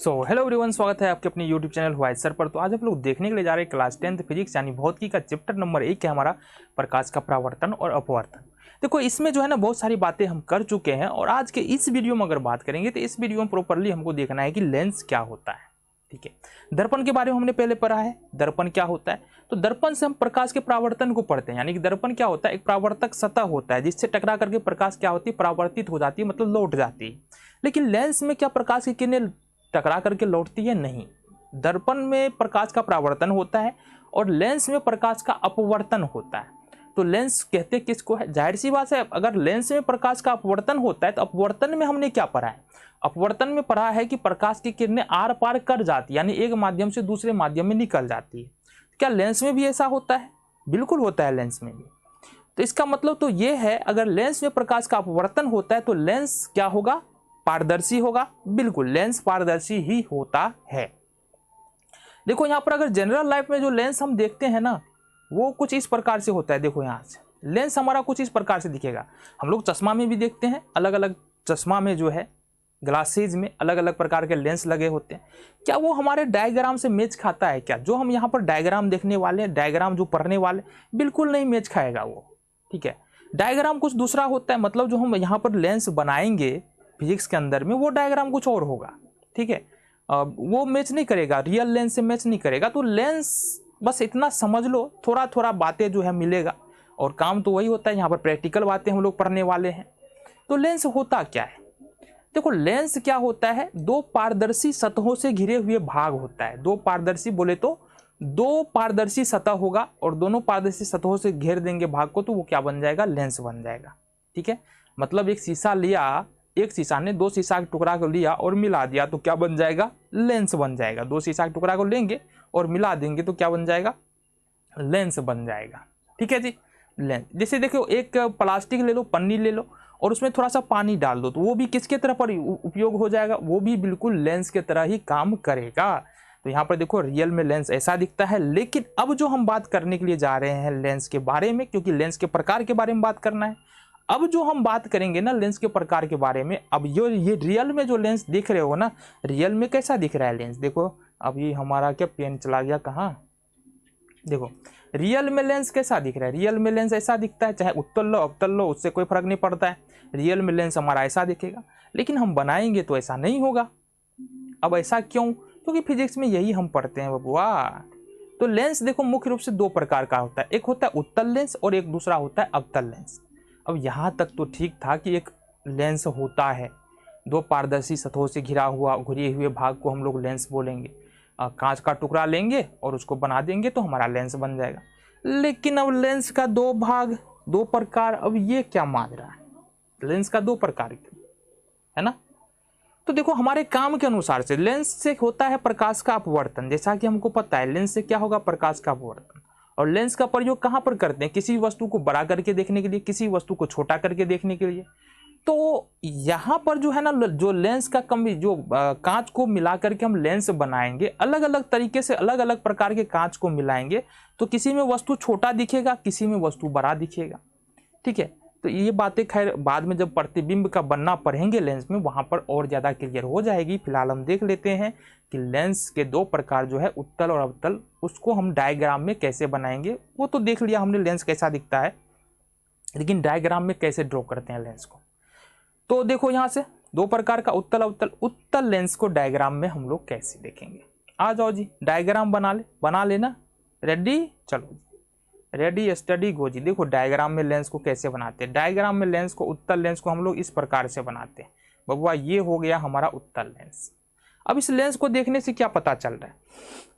Hello everyone, स्वागत है आपके अपने यूट्यूब चैनल वाइज सर पर। तो आज आप लोग देखने के लिए जा रहे हैं क्लास 10th फिजिक्स यानी भौतिकी का चैप्टर नंबर 1 है हमारा, प्रकाश का परावर्तन और अपवर्तन। देखो इसमें जो है ना बहुत सारी बातें हम कर चुके हैं और आज के इस वीडियो में अगर बात करेंगे तो इस वीडियो में प्रॉपरली हमको देखना है कि लेंस क्या होता है। ठीक है, दर्पण के बारे में हमने पहले पढ़ा है, दर्पण क्या होता है। तो दर्पण से हम प्रकाश के परावर्तन को पढ़ते हैं, यानी कि दर्पण क्या होता है, एक परावर्तक सतह होता है जिससे टकरा करके प्रकाश क्या होती है, परावर्तित हो जाती है, मतलब लौट जाती है। लेकिन लेंस में क्या प्रकाश की किरणें टकरा करके लौटती है? नहीं। दर्पण में प्रकाश का परावर्तन होता है और लेंस में प्रकाश का अपवर्तन होता है। तो लेंस कहते किसको है? जाहिर सी बात है, अगर लेंस में प्रकाश का अपवर्तन होता है तो अपवर्तन में हमने क्या पढ़ा है? अपवर्तन में पढ़ा है कि प्रकाश की किरणें आर पार कर जाती है, यानी एक माध्यम से दूसरे माध्यम में निकल जाती है। क्या लेंस में भी ऐसा होता है? बिल्कुल होता है लेंस में भी। तो इसका मतलब तो ये है, अगर लेंस में प्रकाश का अपवर्तन होता है तो लेंस क्या होगा? पारदर्शी होगा। बिल्कुल, लेंस पारदर्शी ही होता है। देखो यहाँ पर अगर जनरल लाइफ में जो लेंस हम देखते हैं ना, वो कुछ इस प्रकार से होता है। देखो यहाँ से लेंस हमारा कुछ इस प्रकार से दिखेगा। हम लोग चश्मा में भी देखते हैं, अलग अलग चश्मा में जो है ग्लासेज में अलग अलग प्रकार के लेंस लगे होते हैं। क्या वो हमारे डायग्राम से मैच खाता है क्या? जो हम यहाँ पर डायग्राम देखने वाले हैं, डायग्राम जो पढ़ने वाले, बिल्कुल नहीं मैच खाएगा वो। ठीक है, डायग्राम कुछ दूसरा होता है, मतलब जो हम यहाँ पर लेंस बनाएंगे फिजिक्स के अंदर में, वो डायग्राम कुछ और होगा। ठीक है, वो मैच नहीं करेगा, रियल लेंस से मैच नहीं करेगा। तो लेंस बस इतना समझ लो, थोड़ा थोड़ा बातें जो है मिलेगा और काम तो वही होता है। यहाँ पर प्रैक्टिकल बातें हम लोग पढ़ने वाले हैं। तो लेंस होता क्या है? देखो लेंस क्या होता है, दो पारदर्शी सतहों से घिरे हुए भाग होता है। दो पारदर्शी बोले तो दो पारदर्शी सतह होगा और दोनों पारदर्शी सतहों से घेर देंगे भाग को, तो वो क्या बन जाएगा? लेंस बन जाएगा। ठीक है, मतलब एक शीशा लिया, एक शीशा ने दो शीशा के टुकड़ा को लिया और मिला दिया तो क्या बन जाएगा? लेंस बन जाएगा। दो शीशा के टुकड़ा को लेंगे और मिला देंगे तो क्या बन जाएगा? लेंस बन जाएगा। ठीक है जी, लेंस। जैसे देखो एक प्लास्टिक ले लो, पन्नी ले लो और उसमें थोड़ा सा पानी डाल दो, तो वो भी किसके तरह पर उपयोग हो जाएगा? वो भी बिल्कुल लेंस के तरह ही काम करेगा। तो यहाँ पर देखो रियल में लेंस ऐसा दिखता है। लेकिन अब जो हम बात करने के लिए जा रहे हैं लेंस के बारे में, क्योंकि लेंस के प्रकार के बारे में बात करना है। अब जो हम बात करेंगे ना लेंस के प्रकार के बारे में, अब ये रियल में जो लेंस दिख रहे हो ना, रियल में कैसा दिख रहा है लेंस? देखो अभी हमारा क्या पेन चला गया कहाँ? देखो रियल में लेंस कैसा दिख रहा है? रियल में लेंस ऐसा दिखता है, चाहे उत्तल लो अवतल लो, उससे कोई फर्क नहीं पड़ता है। रियल में लेंस हमारा ऐसा दिखेगा। लेकिन हम बनाएंगे तो ऐसा नहीं होगा। अब ऐसा क्यों? क्योंकि फिजिक्स में यही हम पढ़ते हैं बबुआ। तो लेंस देखो मुख्य रूप से दो प्रकार का होता है, एक होता है उत्तल लेंस और एक दूसरा होता है अवतल लेंस। अब यहाँ तक तो ठीक था कि एक लेंस होता है, दो पारदर्शी सतहों से घिरा हुआ, घिरे हुए भाग को हम लोग लेंस बोलेंगे। कांच का टुकड़ा लेंगे और उसको बना देंगे तो हमारा लेंस बन जाएगा। लेकिन अब लेंस का दो भाग, दो प्रकार, अब ये क्या मान रहा है? लेंस का दो प्रकार है ना। तो देखो हमारे काम के अनुसार से लेंस से होता है प्रकाश का अपवर्तन। जैसा कि हमको पता है लेंस से क्या होगा? प्रकाश का अपवर्तन। और लेंस का प्रयोग कहाँ पर करते हैं? किसी वस्तु को बड़ा करके देखने के लिए, किसी वस्तु को छोटा करके देखने के लिए। तो यहाँ पर जो है ना, जो लेंस का कांच को मिला करके हम लेंस बनाएंगे, अलग अलग तरीके से अलग अलग प्रकार के कांच को मिलाएंगे, तो किसी में वस्तु छोटा दिखेगा, किसी में वस्तु बड़ा दिखेगा। ठीक है, तो ये बातें खैर बाद में जब प्रतिबिंब का बनना पढ़ेंगे लेंस में, वहां पर और ज्यादा क्लियर हो जाएगी। फिलहाल हम देख लेते हैं कि लेंस के दो प्रकार जो है उत्तल और अवतल, उसको हम डायग्राम में कैसे बनाएंगे। वो तो देख लिया हमने लेंस कैसा दिखता है, लेकिन डायग्राम में कैसे ड्रॉ करते हैं लेंस को। तो देखो यहाँ से दो प्रकार का उत्तल अवतल। उत्तल लेंस को डायग्राम में हम लोग कैसे देखेंगे? आ जाओ जी, डायग्राम बना लेना। रेडी? चलो जी, रेडी स्टडी गो जी। देखो डायग्राम में लेंस को कैसे बनाते हैं। डायग्राम में लेंस को, उत्तल लेंस को हम लोग इस प्रकार से बनाते हैं बबुआ। ये हो गया हमारा उत्तल लेंस। अब इस लेंस को देखने से क्या पता चल रहा है?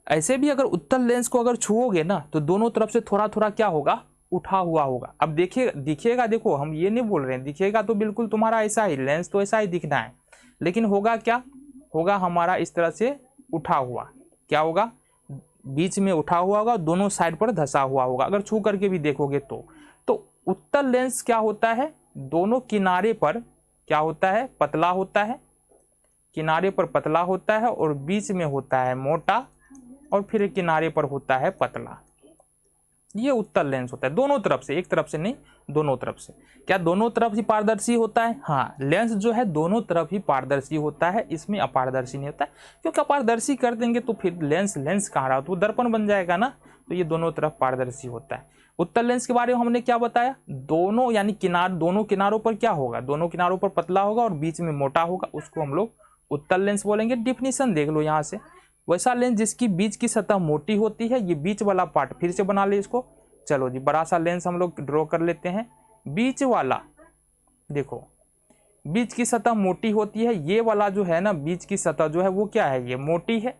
ऐसे भी अगर उत्तल लेंस को अगर छुओगे ना, तो दोनों तरफ से थोड़ा थोड़ा क्या होगा? उठा हुआ होगा। अब देखिए दिखेगा, देखो हम ये नहीं बोल रहे हैं दिखेगा तो बिल्कुल तुम्हारा ऐसा ही, लेंस तो ऐसा ही दिखना है। लेकिन होगा क्या? होगा हमारा इस तरह से उठा हुआ। क्या होगा? बीच में उठा हुआ होगा, दोनों साइड पर धसा हुआ होगा, अगर छू करके भी देखोगे तो उत्तल लेंस क्या होता है? दोनों किनारे पर क्या होता है? पतला होता है। किनारे पर पतला होता है और बीच में होता है मोटा और फिर किनारे पर होता है पतला। ये उत्तल लेंस होता है, दोनों तरफ से, एक तरफ से नहीं, दोनों तरफ से। क्या दोनों तरफ ही पारदर्शी होता है? हाँ, लेंस जो है दोनों तरफ ही पारदर्शी होता है, इसमें अपारदर्शी नहीं होता है, क्योंकि अपारदर्शी कर देंगे तो फिर लेंस कहाँ रहा, तो दर्पण बन जाएगा ना। तो ये दोनों तरफ पारदर्शी होता है। उत्तल लेंस के बारे में हमने क्या बताया? दोनों यानी दोनों किनारों पर क्या होगा? दोनों किनारों पर पतला होगा और बीच में मोटा होगा, उसको हम लोग उत्तल लेंस बोलेंगे। डिफिनीशन देख लो यहाँ से, वैसा लेंस जिसकी बीच की सतह मोटी होती है, ये बीच वाला पार्ट फिर से बना ले इसको। चलो जी, बड़ा सा लेंस हम लोग ड्रॉ कर लेते हैं। बीच वाला देखो, बीच की सतह मोटी होती है, ये वाला जो है ना बीच की सतह जो है वो क्या है? ये मोटी है।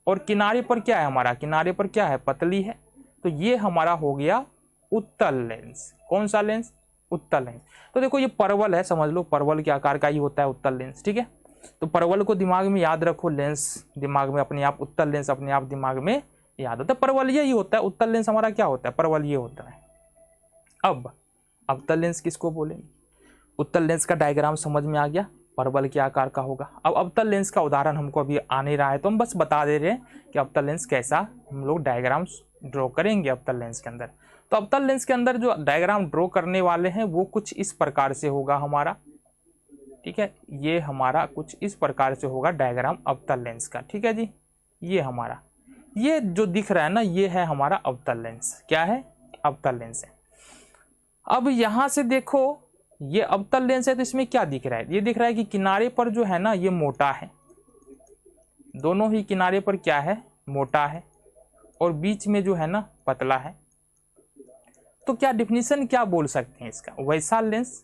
और किनारे पर क्या है हमारा? किनारे पर क्या है? पतली है। तो ये हमारा हो गया उत्तल लेंस। कौन सा लेंस? उत्तल लेंस। तो देखो ये परवल है, समझ लो परवल के आकार का ही होता है उत्तल लेंस, ठीक है। तो परवल को दिमाग में याद रखो, लेंस दिमाग में अपने आप, उत्तल लेंस अपने आप दिमाग में याद होता है। परवल ये ही होता है, उत्तल लेंस हमारा क्या होता है? परवल ये होता है। अब अवतल लेंस किसको बोलेंगे? उत्तल लेंस का डायग्राम समझ में आ गया, परवल के आकार का होगा। अब अवतल लेंस का उदाहरण हमको अभी आ नहीं रहा है, तो हम बस बता दे रहे हैं कि अवतल लेंस कैसा हम लोग डायग्राम ड्रॉ करेंगे अवतल लेंस के अंदर। तो अवतल लेंस के अंदर जो डायग्राम ड्रॉ करने वाले हैं वो कुछ इस प्रकार से होगा हमारा, ठीक है। ये हमारा कुछ इस प्रकार से होगा डायग्राम अवतल लेंस का, ठीक है जी। ये हमारा, ये जो दिख रहा है ना, ये है हमारा अवतल लेंस। क्या है? अवतल लेंस है। अब यहां से देखो, ये अवतल लेंस है तो इसमें क्या दिख रहा है? ये दिख रहा है कि किनारे पर जो है ना ये मोटा है, दोनों ही किनारे पर क्या है? मोटा है, और बीच में जो है ना पतला है। तो क्या डिफिनीशन क्या बोल सकते हैं इसका? वैसा लेंस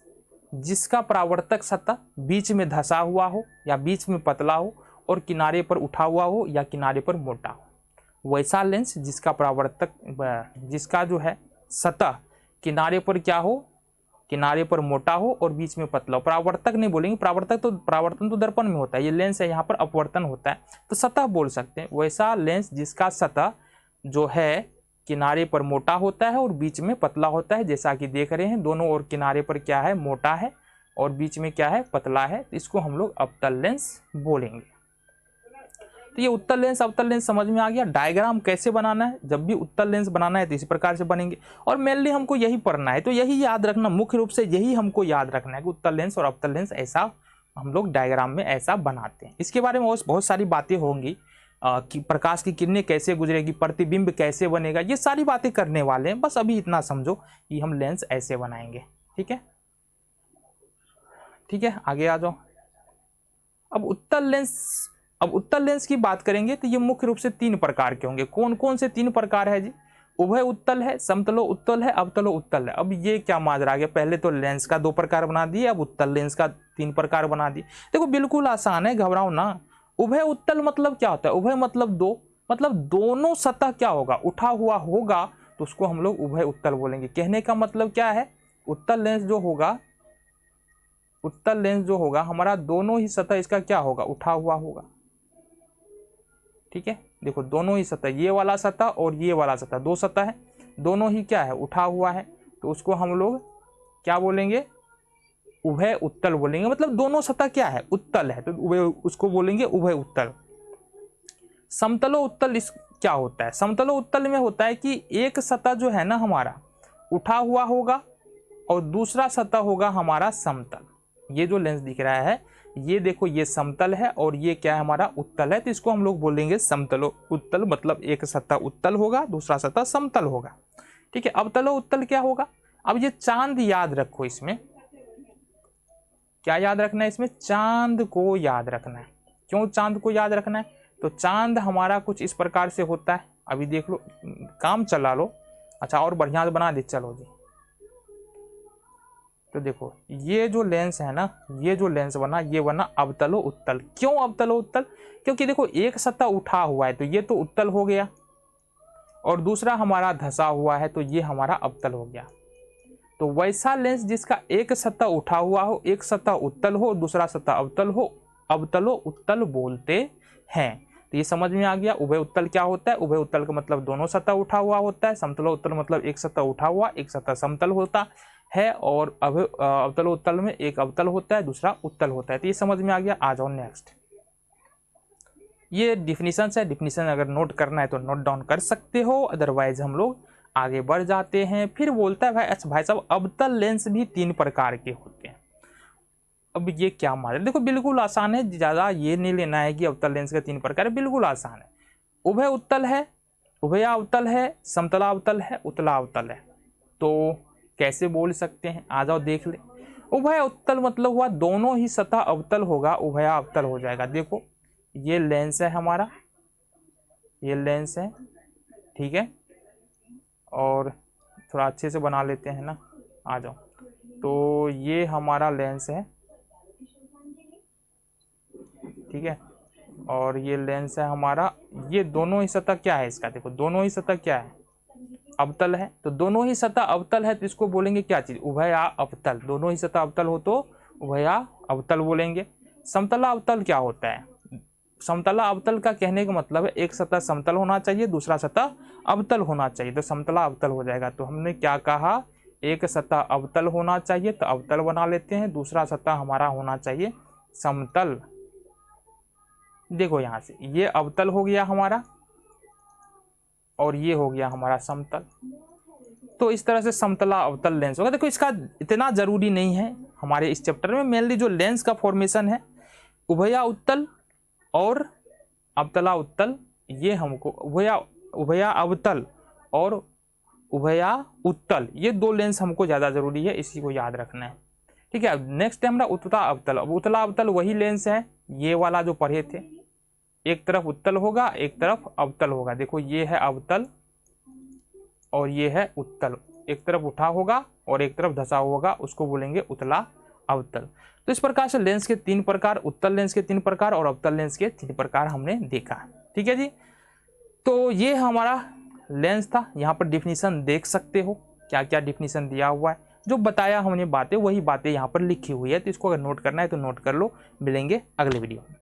जिसका परावर्तक सतह बीच में धंसा हुआ हो या बीच में पतला हो और किनारे पर उठा हुआ हो या किनारे पर मोटा हो। वैसा लेंस जिसका परावर्तक, जिसका जो है सतह किनारे पर क्या हो? किनारे पर मोटा हो और बीच में पतला हो। परावर्तक नहीं बोलेंगे, परावर्तन तो दर्पण में होता है, ये लेंस है, यहाँ पर अपवर्तन होता है, तो सतह बोल सकते हैं। वैसा लेंस जिसका सतह जो है किनारे पर मोटा होता है और बीच में पतला होता है, जैसा कि देख रहे हैं दोनों ओर किनारे पर क्या है? मोटा है और बीच में क्या है? पतला है। तो इसको हम लोग अवतल लेंस बोलेंगे। तो ये उत्तल लेंस अवतल लेंस समझ में आ गया। डायग्राम कैसे बनाना है? जब भी उत्तल लेंस बनाना है तो इसी प्रकार से बनेंगे, और मेनली हमको यही पढ़ना है, तो यही याद रखना, मुख्य रूप से यही हमको याद रखना है कि उत्तल लेंस और अवतल लेंस ऐसा हम लोग डायग्राम में ऐसा बनाते हैं। इसके बारे में बहुत सारी बातें होंगी कि प्रकाश की किरणें कैसे गुजरेगी, प्रतिबिंब कैसे बनेगा, ये सारी बातें करने वाले हैं। बस अभी इतना समझो कि हम लेंस ऐसे बनाएंगे, ठीक है। ठीक है, आगे आ जाओ। अब उत्तल लेंस की बात करेंगे तो ये मुख्य रूप से 3 प्रकार के होंगे। कौन कौन से 3 प्रकार है जी? उभय उत्तल है, समतलो उत्तल है, अवतलो उत्तल है। अब ये क्या माजरा आ गया? पहले तो लेंस का 2 प्रकार बना दिए, अब उत्तल लेंस का 3 प्रकार बना दिए। देखो बिल्कुल आसान है, घबराओ ना। उभय उत्तल मतलब क्या होता है? उभय मतलब 2, मतलब दोनों सतह क्या होगा? उठा हुआ होगा, तो उसको हम लोग उभय उत्तल बोलेंगे। कहने का मतलब क्या है? उत्तल लेंस जो होगा हमारा, दोनों ही सतह इसका क्या होगा? उठा हुआ होगा, ठीक है। देखो दोनों ही सतह, ये वाला सतह और ये वाला सतह, 2 सतह है, दोनों ही क्या है? उठा हुआ है, तो उसको हम लोग क्या बोलेंगे? उभय उत्तल बोलेंगे। मतलब दोनों सतह क्या है? उत्तल है, तो उसको बोलेंगे उभय उत्तल। समतलो उत्तल इस क्या होता है? समतलो उत्तल में होता है कि एक सतह जो है ना हमारा उठा हुआ होगा और दूसरा सतह होगा हमारा समतल। ये जो लेंस दिख रहा है, ये देखो, ये समतल है और ये क्या है? हमारा उत्तल है, तो इसको हम लोग बोलेंगे समतलो उत्तल। मतलब एक सतह उत्तल होगा, दूसरा सतह समतल होगा, ठीक है। अवतलो उत्तल क्या होगा? अब ये चांद याद रखो, इसमें क्या याद रखना है? इसमें चांद को याद रखना है। क्यों चांद को याद रखना है? तो चांद हमारा कुछ इस प्रकार से होता है। अभी देख लो, काम चला लो। अच्छा, और बढ़िया से बना दे, चलो जी। तो देखो ये जो लेंस है ना, ये जो लेंस बना, ये बना अवतलो उत्तल। क्यों अवतलो उत्तल? क्योंकि देखो एक सतह उठा हुआ है, तो ये तो उत्तल हो गया, और दूसरा हमारा धंसा हुआ है, तो ये हमारा अवतल हो गया। तो वैसा लेंस जिसका एक सतह उठा हुआ हो, एक सतह उत्तल हो, दूसरा सतह अवतल हो, अवतलो उत्तल बोलते हैं। तो ये समझ में आ गया। उभय उत्तल क्या होता है? उभय उत्तल का मतलब दोनों सतह उठा हुआ होता है। समतलो उत्तल मतलब एक सतह उठा हुआ, एक सतह समतल होता है, और अवतलो उत्तल में एक अवतल होता है, दूसरा उत्तल होता है। तो ये समझ में आ गया। आ जाओ नेक्स्ट। ये डिफिनीशन है, डिफिनीशन अगर नोट करना है तो नोट डाउन कर सकते हो, अदरवाइज हम लोग आगे बढ़ जाते हैं। फिर बोलता है भाई अच्छा भाई साहब अवतल लेंस भी 3 प्रकार के होते हैं। अब ये क्या माने, देखो बिल्कुल आसान है, ज़्यादा ये नहीं लेना है कि अवतल लेंस के 3 प्रकार है, बिल्कुल आसान है। उभय उत्तल है, उभया अवतल है, समतला अवतल है, उतला अवतल है। तो कैसे बोल सकते हैं, आ जाओ देख ले। उभय उत्तल मतलब हुआ दोनों ही सतह अवतल होगा, उभया अवतल हो जाएगा। देखो ये लेंस है हमारा, ये लेंस है, ठीक है, और थोड़ा अच्छे से बना लेते हैं ना, आ जाओ। तो ये हमारा लेंस है, ठीक है, और ये लेंस है हमारा। ये दोनों ही सतह क्या है इसका, देखो दोनों ही सतह क्या है, अवतल है। तो दोनों ही सतह अवतल है तो इसको बोलेंगे क्या चीज, उभया अवतल। दोनों ही सतह अवतल हो तो उभया अवतल बोलेंगे। समतला अवतल क्या होता है, समतला अवतल का कहने का मतलब है एक सतह समतल होना चाहिए, दूसरा सतह अवतल होना चाहिए, तो समतला अवतल हो जाएगा। तो हमने क्या कहा, एक सतह अवतल होना चाहिए तो अवतल बना लेते हैं, दूसरा सतह हमारा होना चाहिए समतल। देखो यहाँ से ये अवतल हो गया हमारा और ये हो गया हमारा समतल। तो इस तरह से समतला अवतल लेंस होगा। देखो इसका इतना जरूरी नहीं है हमारे इस चैप्टर में, मेनली जो लेंस का फॉर्मेशन है उभया उत्तल और अवतला उत्तल, ये हमको उभया अवतल और उभया उत्तल, ये 2 लेंस हमको ज़्यादा जरूरी है, इसी को याद रखना है, ठीक है। नेक्स्ट है हमारा उतला अवतल। अब उतला अवतल वही लेंस है ये वाला जो पढ़े थे, एक तरफ उत्तल होगा एक तरफ अवतल होगा। देखो ये है अवतल और ये है उत्तल, एक तरफ उठा होगा और एक तरफ धसा होगा, उसको बोलेंगे उतला अवतल। तो इस प्रकार से लेंस के 3 प्रकार, उत्तल लेंस के 3 प्रकार और अवतल लेंस के 3 प्रकार हमने देखा, ठीक है जी। तो ये हमारा लेंस था। यहाँ पर डिफिनीशन देख सकते हो क्या क्या डिफिनीशन दिया हुआ है, जो बताया हमने बातें वही बातें यहाँ पर लिखी हुई है। तो इसको अगर नोट करना है तो नोट कर लो। मिलेंगे अगले वीडियो में।